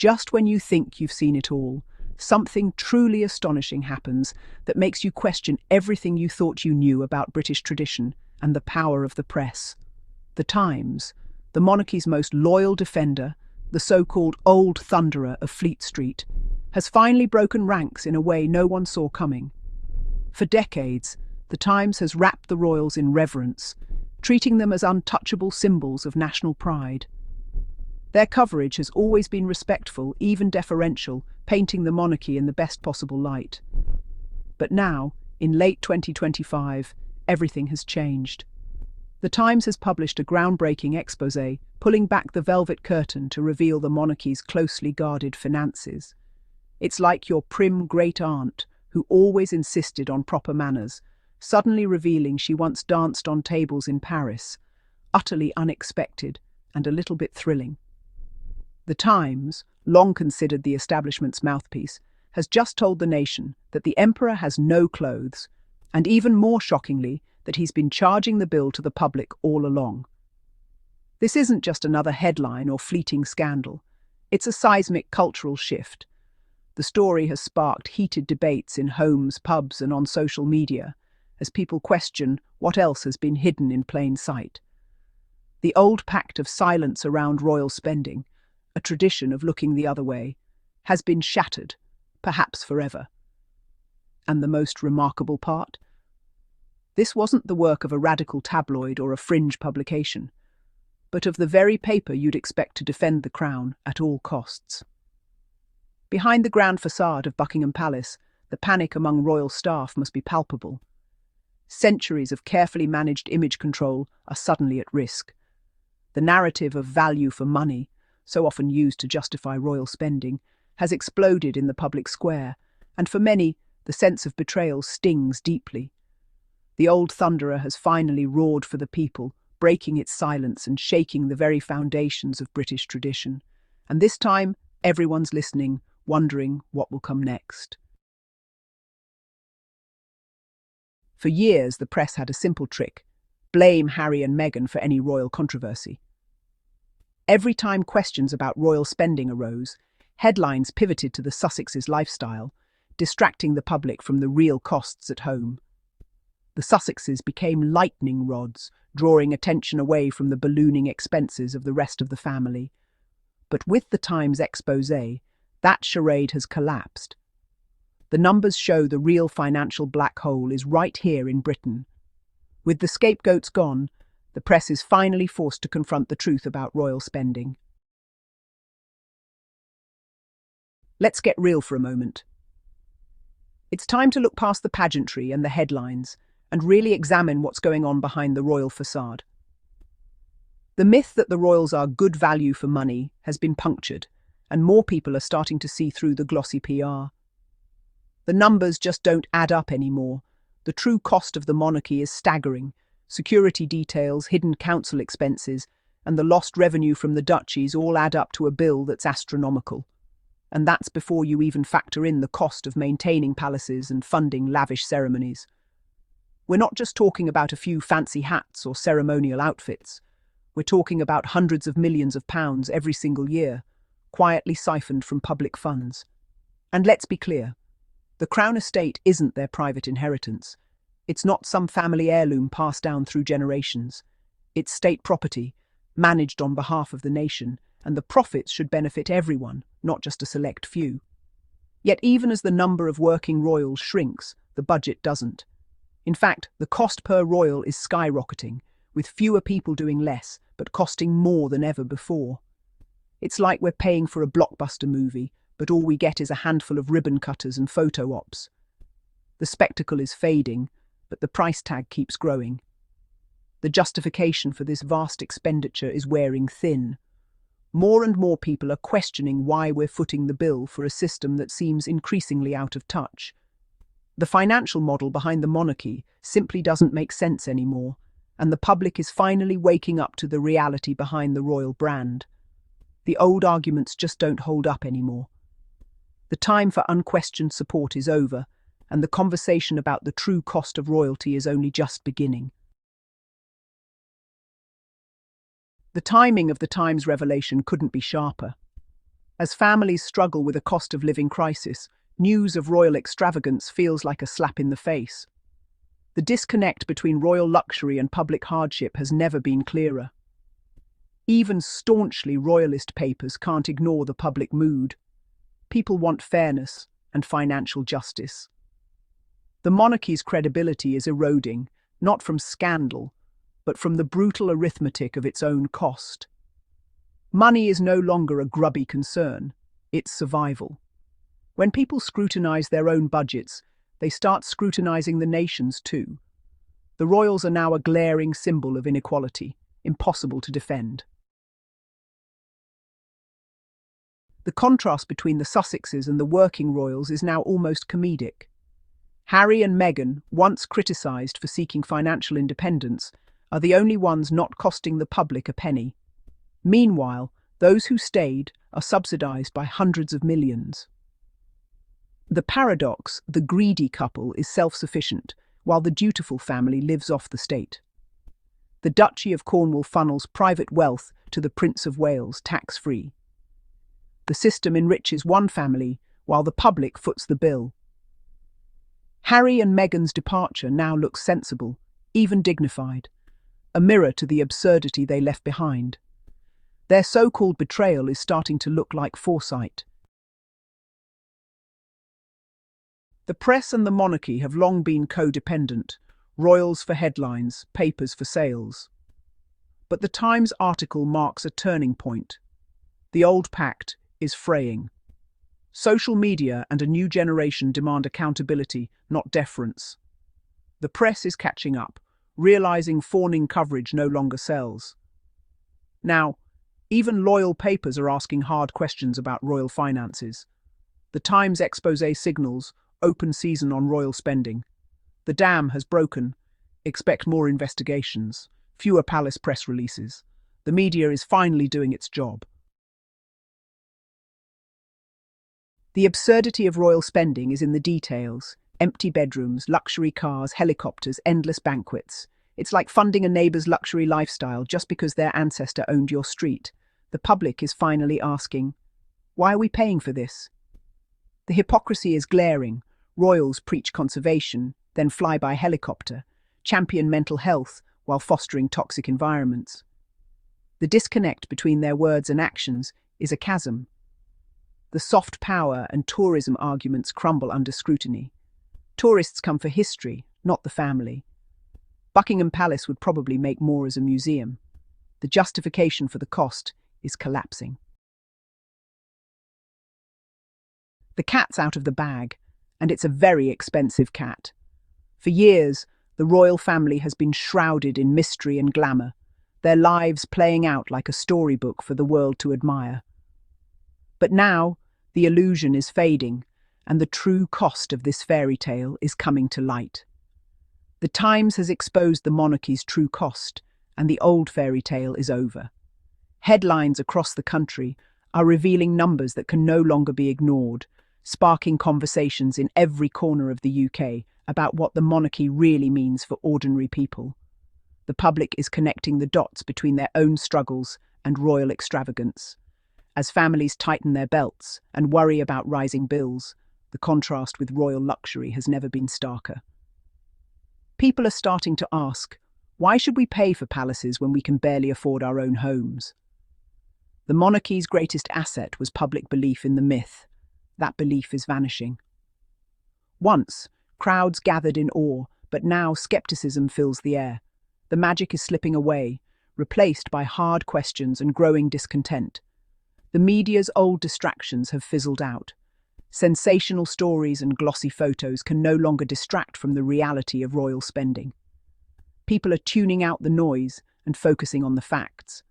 Just when you think you've seen it all, something truly astonishing happens that makes you question everything you thought you knew about British tradition and the power of the press. The Times, the monarchy's most loyal defender, the so-called Old Thunderer of Fleet Street, has finally broken ranks in a way no one saw coming. For decades, the Times has wrapped the royals in reverence, treating them as untouchable symbols of national pride. Their coverage has always been respectful, even deferential, painting the monarchy in the best possible light. But now, in late 2025, everything has changed. The Times has published a groundbreaking exposé, pulling back the velvet curtain to reveal the monarchy's closely guarded finances. It's like your prim great-aunt, who always insisted on proper manners, suddenly revealing she once danced on tables in Paris, utterly unexpected and a little bit thrilling. The Times, long considered the establishment's mouthpiece, has just told the nation that the emperor has no clothes, and even more shockingly, that he's been charging the bill to the public all along. This isn't just another headline or fleeting scandal. It's a seismic cultural shift. The story has sparked heated debates in homes, pubs, and on social media, as people question what else has been hidden in plain sight. The old pact of silence around royal spending, a tradition of looking the other way, has been shattered, perhaps forever. And the most remarkable part? This wasn't the work of a radical tabloid or a fringe publication, but of the very paper you'd expect to defend the crown at all costs. Behind the grand facade of Buckingham Palace, the panic among royal staff must be palpable. Centuries of carefully managed image control are suddenly at risk. The narrative of value for money, so often used to justify royal spending, has exploded in the public square, and for many, the sense of betrayal stings deeply. The Old Thunderer has finally roared for the people, breaking its silence and shaking the very foundations of British tradition. And this time, everyone's listening, wondering what will come next. For years, the press had a simple trick: blame Harry and Meghan for any royal controversy. Every time questions about royal spending arose, headlines pivoted to the Sussexes' lifestyle, distracting the public from the real costs at home. The Sussexes became lightning rods, drawing attention away from the ballooning expenses of the rest of the family. But with the Times exposé, that charade has collapsed. The numbers show the real financial black hole is right here in Britain. With the scapegoats gone, the press is finally forced to confront the truth about royal spending. Let's get real for a moment. It's time to look past the pageantry and the headlines and really examine what's going on behind the royal facade. The myth that the royals are good value for money has been punctured, and more people are starting to see through the glossy PR. The numbers just don't add up anymore. The true cost of the monarchy is staggering. Security details, hidden council expenses, and the lost revenue from the duchies all add up to a bill that's astronomical. And that's before you even factor in the cost of maintaining palaces and funding lavish ceremonies. We're not just talking about a few fancy hats or ceremonial outfits. We're talking about hundreds of millions of pounds every single year, quietly siphoned from public funds. And let's be clear, the Crown estate isn't their private inheritance. It's not some family heirloom passed down through generations. It's state property, managed on behalf of the nation, and the profits should benefit everyone, not just a select few. Yet even as the number of working royals shrinks, the budget doesn't. In fact, the cost per royal is skyrocketing, with fewer people doing less, but costing more than ever before. It's like we're paying for a blockbuster movie, but all we get is a handful of ribbon cutters and photo ops. The spectacle is fading, but the price tag keeps growing. The justification for this vast expenditure is wearing thin. More and more people are questioning why we're footing the bill for a system that seems increasingly out of touch. The financial model behind the monarchy simply doesn't make sense anymore, and the public is finally waking up to the reality behind the royal brand. The old arguments just don't hold up anymore. The time for unquestioned support is over, and the conversation about the true cost of royalty is only just beginning. The timing of the Times revelation couldn't be sharper. As families struggle with a cost of living crisis, news of royal extravagance feels like a slap in the face. The disconnect between royal luxury and public hardship has never been clearer. Even staunchly royalist papers can't ignore the public mood. People want fairness and financial justice. The monarchy's credibility is eroding, not from scandal, but from the brutal arithmetic of its own cost. Money is no longer a grubby concern, it's survival. When people scrutinize their own budgets, they start scrutinizing the nation's too. The royals are now a glaring symbol of inequality, impossible to defend. The contrast between the Sussexes and the working royals is now almost comedic. Harry and Meghan, once criticised for seeking financial independence, are the only ones not costing the public a penny. Meanwhile, those who stayed are subsidised by hundreds of millions. The paradox, the greedy couple is self-sufficient, while the dutiful family lives off the state. The Duchy of Cornwall funnels private wealth to the Prince of Wales tax-free. The system enriches one family, while the public foots the bill. Harry and Meghan's departure now looks sensible, even dignified, a mirror to the absurdity they left behind. Their so-called betrayal is starting to look like foresight. The press and the monarchy have long been codependent, royals for headlines, papers for sales. But the Times article marks a turning point. The old pact is fraying. Social media and a new generation demand accountability, not deference. The press is catching up, realizing fawning coverage no longer sells. Now, even loyal papers are asking hard questions about royal finances. The Times expose signals open season on royal spending. The dam has broken. Expect more investigations, fewer palace press releases. The media is finally doing its job. The absurdity of royal spending is in the details. Empty bedrooms, luxury cars, helicopters, endless banquets. It's like funding a neighbour's luxury lifestyle just because their ancestor owned your street. The public is finally asking, why are we paying for this? The hypocrisy is glaring. Royals preach conservation, then fly by helicopter, champion mental health while fostering toxic environments. The disconnect between their words and actions is a chasm. The soft power and tourism arguments crumble under scrutiny. Tourists come for history, not the family. Buckingham Palace would probably make more as a museum. The justification for the cost is collapsing. The cat's out of the bag, and it's a very expensive cat. For years, the royal family has been shrouded in mystery and glamour, their lives playing out like a storybook for the world to admire. But now, the illusion is fading, and the true cost of this fairy tale is coming to light. The Times has exposed the monarchy's true cost, and the old fairy tale is over. Headlines across the country are revealing numbers that can no longer be ignored, sparking conversations in every corner of the UK about what the monarchy really means for ordinary people. The public is connecting the dots between their own struggles and royal extravagance. As families tighten their belts and worry about rising bills, the contrast with royal luxury has never been starker. People are starting to ask, why should we pay for palaces when we can barely afford our own homes? The monarchy's greatest asset was public belief in the myth. That belief is vanishing. Once, crowds gathered in awe, but now skepticism fills the air. The magic is slipping away, replaced by hard questions and growing discontent. The media's old distractions have fizzled out. Sensational stories and glossy photos can no longer distract from the reality of royal spending. People are tuning out the noise and focusing on the facts.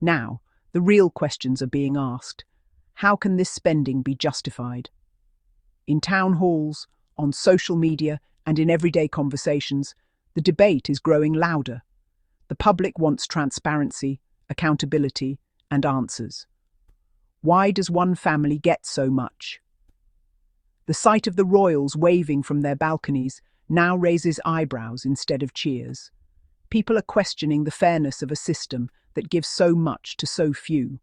Now, the real questions are being asked. How can this spending be justified? In town halls, on social media, and in everyday conversations, the debate is growing louder. The public wants transparency, accountability, and answers. Why does one family get so much? The sight of the royals waving from their balconies now raises eyebrows instead of cheers. People are questioning the fairness of a system that gives so much to so few.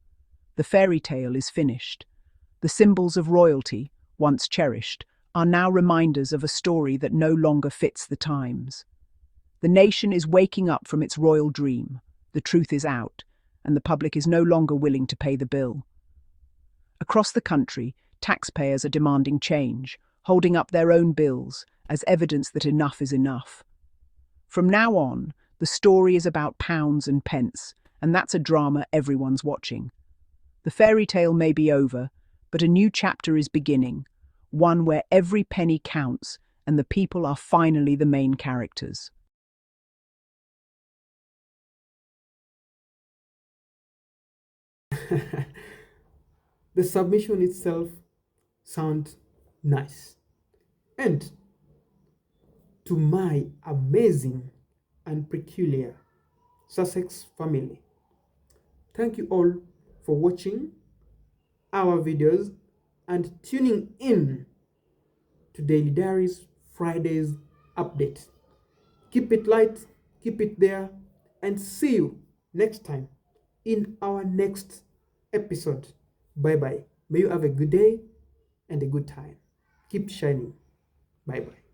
The fairy tale is finished. The symbols of royalty, once cherished, are now reminders of a story that no longer fits the times. The nation is waking up from its royal dream. The truth is out, and the public is no longer willing to pay the bill. Across the country, taxpayers are demanding change, holding up their own bills as evidence that enough is enough. From now on, the story is about pounds and pence, and that's a drama everyone's watching. The fairy tale may be over, but a new chapter is beginning, one where every penny counts and the people are finally the main characters. The submission itself sounds nice. And to my amazing and peculiar Sussex family, thank you all for watching our videos and tuning in to Daily Diaries Fridays update. Keep it light, keep it there, and see you next time in our next episode. Bye bye. May you have a good day and a good time. Keep shining. Bye bye.